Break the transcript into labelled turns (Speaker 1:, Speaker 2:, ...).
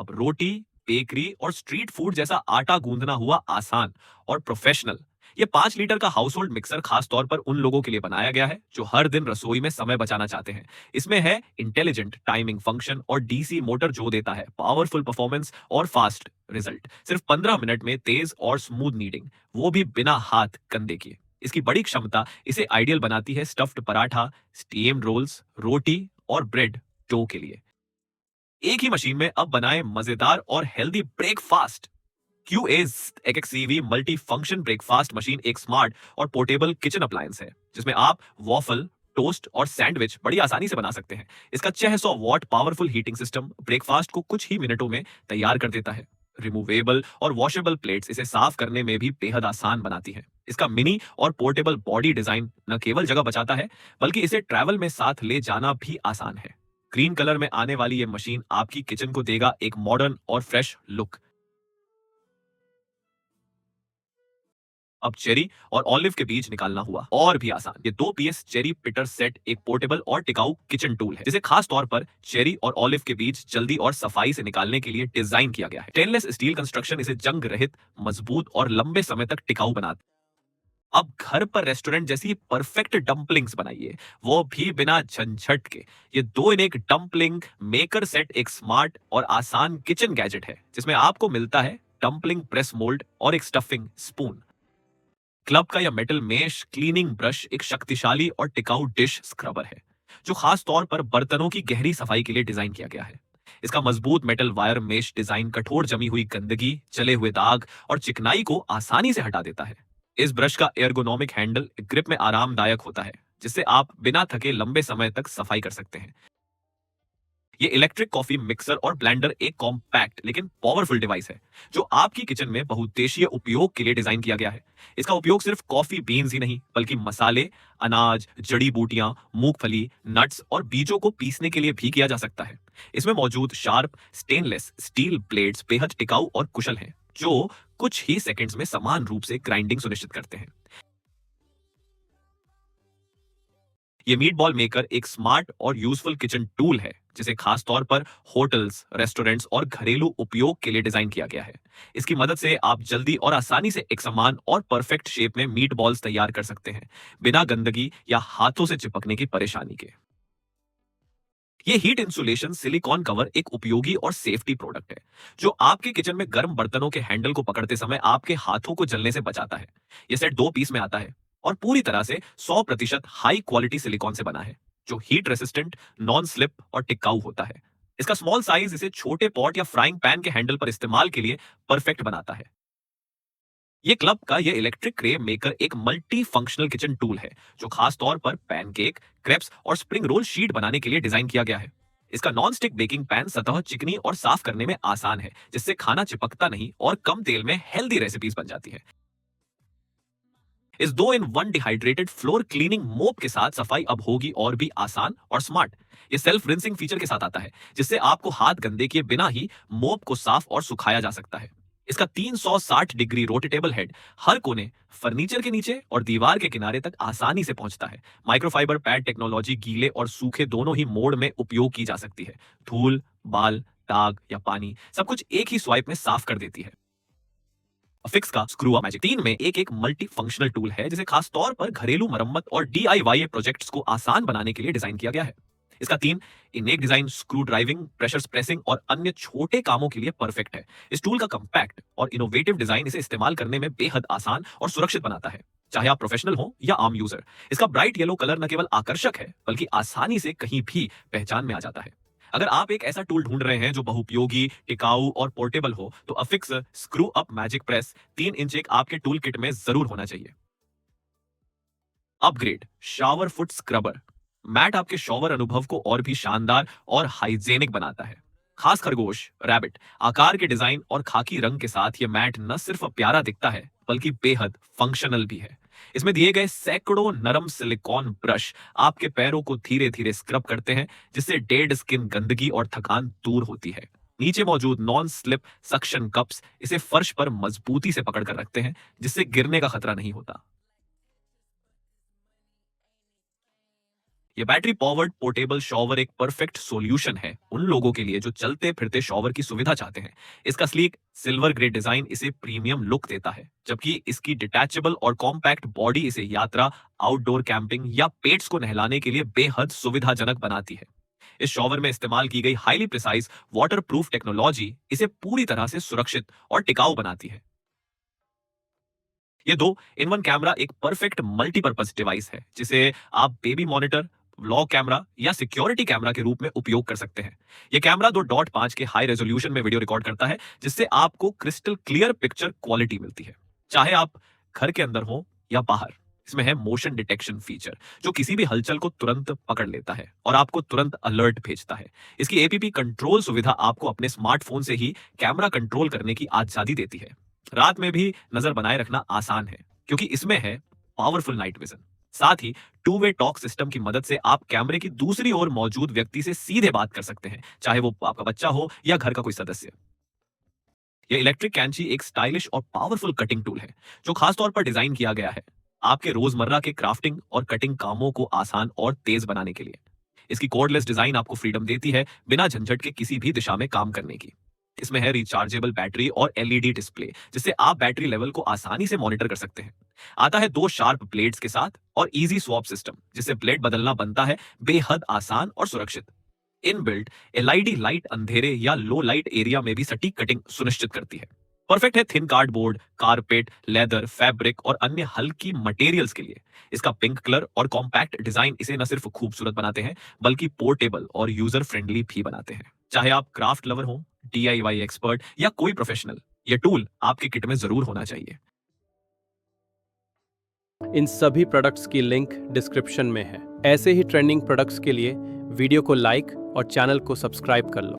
Speaker 1: अब रोटी, बेकरी और street food जैसा आटा गूंदना हुआ आसान और प्रोफेशनल। ये 5 लीटर का हाउस होल्ड मिक्सर खास तौर पर उन लोगों के लिए बनाया गया है जो हर दिन रसोई में समय बचाना चाहते हैं। इसमें है इंटेलिजेंट टाइमिंग फंक्शन और डीसी मोटर जो देता है पावरफुल परफॉर्मेंस और फास्ट रिजल्ट। सिर्फ 15 मिनट में तेज और स्मूथ नीडिंग, वो भी बिना हाथ गंदे किए। इसकी बड़ी क्षमता इसे आइडियल बनाती है स्टफ्ड पराठा, स्टीम्ड रोल्स, रोटी और ब्रेड डो के लिए। एक ही मशीन में अब बनाए मजेदार और healthy breakfast. QA's XCV multi function breakfast machine एक स्मार्ट और पोर्टेबल किचन अप्लायंस है जिसमें आप वॉफल, टोस्ट और सैंडविच बड़ी आसानी से बना सकते हैं। इसका 600 what powerful heating system breakfast को कुछ ही मिनटों में तैयार कर देता है। रिमूवेबल और वॉशेबल प्लेट्स इसे साफ करने में भी बेहद आसान बनाती है। इसका मिनी और पोर्टेबल बॉडी डिजाइन न केवल जगह बचाता है बल्कि इसे ट्रैवल में साथ ले जाना भी आसान है। ग्रीन कलर में आने वाली ये मशीन आपकी किचन को देगा एक मॉडर्न और फ्रेश लुक। अब चेरी और ऑलिव के बीज निकालना हुआ और भी आसान। ये 2 पीस चेरी पिटर सेट एक पोर्टेबल और टिकाऊ किचन टूल है जिसे खास तौर पर चेरी और ऑलिव के बीज जल्दी और सफाई से निकालने के लिए डिजाइन किया गया है। स्टेनलेस स्टील कंस्ट्रक्शन इसे जंग रहित, मजबूत और लंबे समय तक टिकाऊ बनाता है। अब घर पर रेस्टोरेंट जैसी परफेक्ट डंपलिंग्स बनाइए, वो भी बिना झंझट के। ये 2 इन 1 डंपलिंग मेकर सेट एक स्मार्ट और आसान किचन गैजेट है जिसमें आपको मिलता है डंपलिंग प्रेस मोल्ड और एक स्टफिंग स्पून। क्लब का यह मेटल मेश क्लीनिंग ब्रश एक शक्तिशाली और टिकाऊ डिश स्क्रबर है जो खास तौर पर बर्तनों की गहरी सफाई के लिए डिजाइन किया गया है। इसका मजबूत मेटल वायर मेश डिजाइन कठोर जमी हुई गंदगी, जले हुए दाग और चिकनाई को आसानी से हटा देता है। इस ब्रश का एर्गोनॉमिक हैंडल ग्रिप में आरामदायक होता है जिससे आप बिना थके लंबे समय तक सफाई कर सकते हैं। ये इलेक्ट्रिक कॉफी मिक्सर और ब्लेंडर एक कॉम्पैक्ट लेकिन पावरफुल डिवाइस है जो आपकी किचन में बहुउद्देशीय उपयोग के लिए डिजाइन किया गया है। इसका उपयोग सिर्फ कॉफी बीन्स ही नहीं बल्कि मसाले, अनाज, जड़ी बूटियां, मूंगफली, नट्स और बीजों को पीसने के लिए भी किया जा सकता है। इसमें मौजूद शार्प स्टेनलेस स्टील ब्लेड्स बेहद टिकाऊ और कुशल हैं जो कुछ ही सेकंड्स में समान रूप से ग्राइंडिंग सुनिश्चित करते हैं। ये मीट बॉल मेकर एक स्मार्ट और यूजफुल किचन टूल है जिसे खास तौर पर होटल्स, रेस्टोरेंट्स और घरेलू उपयोग के लिए डिजाइन किया गया है। इसकी मदद से आप जल्दी और आसानी से एक समान और परफेक्ट शेप में मीट बॉल्स तैयार कर सकते हैं बिना गंदगी या हाथों से चिपकने की परेशानी के। ये हीट इंसुलेशन सिलिकॉन कवर एक उपयोगी और सेफ्टी प्रोडक्ट है जो आपके किचन में गर्म बर्तनों के हैंडल को पकड़ते समय आपके हाथों को जलने से बचाता है। यह सेट 2 पीस में आता है और पूरी तरह से 100% हाई क्वालिटी सिलिकॉन से बना है जो हीट रेसिस्टेंट, नॉन स्लिप और टिकाऊ होता है। इसका स्मॉल साइज इसे छोटे पॉट या फ्राइंग पैन के हैंडल पर इस्तेमाल के लिए परफेक्ट बनाता है। ये क्लब का ये इलेक्ट्रिक क्रे मेकर एक मल्टी फंक्शनल किचन टूल है जो खास तौर पर पैनकेक, क्रेप्स और स्प्रिंग रोल शीट बनाने के लिए डिजाइन किया गया है। इसका नॉन स्टिक बेकिंग पैन सतह चिकनी और साफ करने में आसान है जिससे खाना चिपकता नहीं और कम तेल में हेल्दी रेसिपीज बन जाती है। इस 2 इन 1 डिहाइड्रेटेड फ्लोर क्लीनिंग मोप के साथ सफाई अब होगी और भी आसान और स्मार्ट। ये सेल्फ रिंसिंग फीचर के साथ आता है जिससे आपको हाथ गंदे किए बिना ही मोप को साफ और सुखाया जा सकता है। इसका 360 डिग्री रोटेटेबल हेड हर कोने, फर्नीचर के नीचे और दीवार के किनारे तक आसानी से पहुंचता है। माइक्रोफाइबर पैड टेक्नोलॉजी गीले और सूखे दोनों ही मोड में उपयोग की जा सकती है। धूल, बाल, दाग या पानी सब कुछ एक ही स्वाइप में साफ कर देती है। फिक्स का स्क्रू अप मैजिक 3 में एक मल्टी फंक्शनल टूल है जिसे खास तौर पर घरेलू मरम्मत और DIY प्रोजेक्ट्स को आसान बनाने के लिए डिजाइन किया गया है। इसका 3 इन 1 design screw driving, pressure pressing और अन्य छोटे कामों के लिए परफेक्ट है। इस टूल का कंपैक्ट और इनोवेटिव डिजाइन इसे इस्तेमाल करने में बेहद आसान और सुरक्षित बनाता है, चाहे आप प्रोफेशनल हो या आम यूजर। इसका ब्राइट येलो कलर न केवल आकर्षक है बल्कि आसानी से कहीं भी पहचान में आ जाता है। अगर आप एक ऐसा टूल ढूंढ रहे हैं जो बहुउपयोगी, टिकाऊ और पोर्टेबल हो तो affix screw up magic press 3 inch एक आपके टूल किट में जरूर होना चाहिए। Upgrade shower foot scrubber mat आपके शॉवर अनुभव को और भी शानदार और हाइजेनिक बनाता है। खास खरगोश, रैबिट आकार के डिजाइन और खाकी रंग के साथ यह मैट न सिर्फ प्यारा दिखता है बल्कि बेहद फंक्शनल भी है। इसमें दिए गए सैकड़ों नरम सिलिकॉन ब्रश आपके पैरों को धीरे धीरे स्क्रब करते हैं जिससे डेड स्किन, गंदगी और थकान दूर होती है। नीचे मौजूद नॉन स्लिप सक्शन कप्स इसे फर्श पर मजबूती से पकड़ कर रखते हैं जिससे गिरने का खतरा नहीं होता। ये बैटरी पावर्ड पोर्टेबल शॉवर एक परफेक्ट सॉल्यूशन है उन लोगों के लिए जो चलते फिरते शॉवर की सुविधा चाहते हैं। इसका स्लीक सिल्वर ग्रे डिजाइन इसे प्रीमियम लुक देता है, जबकि इसकी डिटैचेबल और कॉम्पैक्ट बॉडी इसे यात्रा, आउटडोर कैंपिंग या पेट्स को नहलाने के लिए बेहद सुविधाजनक बनाती है। इस शॉवर में इस्तेमाल की गई highly precise water proof technology इसे पूरी तरह से सुरक्षित और टिकाऊ बनाती है। ये 2-in-1 कैमरा एक परफेक्ट मल्टीपर्पज डिवाइस है जिसे आप बेबी मॉनिटर, व्लॉग कैमरा या सिक्योरिटी कैमरा के रूप में उपयोग कर सकते हैं। यह कैमरा 2.5 के हाई रेजोल्यूशन में वीडियो रिकॉर्ड करता है, जिससे आपको क्रिस्टल क्लियर पिक्चर क्वालिटी मिलती है, चाहे आप घर के अंदर हो या बाहर। इसमें है मोशन डिटेक्शन फीचर, जो किसी भी हलचल को तुरंत पकड़ लेता है और आपको तुरंत अलर्ट भेजता है। इसकी एपीपी कंट्रोल सुविधा आपको अपने स्मार्टफोन से ही कैमरा कंट्रोल करने की आजादी देती है। रात में भी नजर बनाए रखना आसान है क्योंकि इसमें है पावरफुल नाइट विजन। साथ ही टू वे टॉक सिस्टम की मदद से आप कैमरे की दूसरी ओर मौजूद व्यक्ति से सीधे बात कर सकते हैं, चाहे वो आपका बच्चा हो या घर का कोई सदस्य। यह इलेक्ट्रिक कैंची एक स्टाइलिश और पावरफुल कटिंग टूल है जो खासतौर पर डिजाइन किया गया है आपके रोजमर्रा के क्राफ्टिंग और कटिंग कामों को आसान और तेज बनाने के लिए। इसकी कॉर्डलेस डिजाइन आपको फ्रीडम देती है बिना झंझट के किसी भी दिशा में काम करने की। इसमें है रिचार्जेबल बैटरी और एलईडी डिस्प्ले, जिससे आप बैटरी लेवल को आसानी से मॉनिटर कर सकते हैं। आता है 2 शार्प ब्लेड्स के साथ और इजी स्वैप सिस्टम, जिससे ब्लेड बदलना बनता है बेहद आसान और सुरक्षित। इनबिल्ट एलईडी लाइट अंधेरे या लो लाइट एरिया में भी सटीक कटिंग सुनिश्चित करती है। परफेक्ट है thin cardboard, carpet, leather, fabric और अन्य हल्की मटेरियल्स के लिए। इसका पिंक कलर और कॉम्पैक्ट डिजाइन इसे न सिर्फ खूबसूरत बनाते हैं बल्कि पोर्टेबल और यूजर फ्रेंडली भी बनाते हैं। चाहे आप क्राफ्ट लवर हो, डीआईवाई एक्सपर्ट या कोई प्रोफेशनल, यह टूल आपके किट में जरूर होना चाहिए।
Speaker 2: इन सभी प्रोडक्ट्स की लिंक डिस्क्रिप्शन में है। ऐसे ही ट्रेंडिंग प्रोडक्ट्स के लिए वीडियो को लाइक और चैनल को सब्सक्राइब कर लो।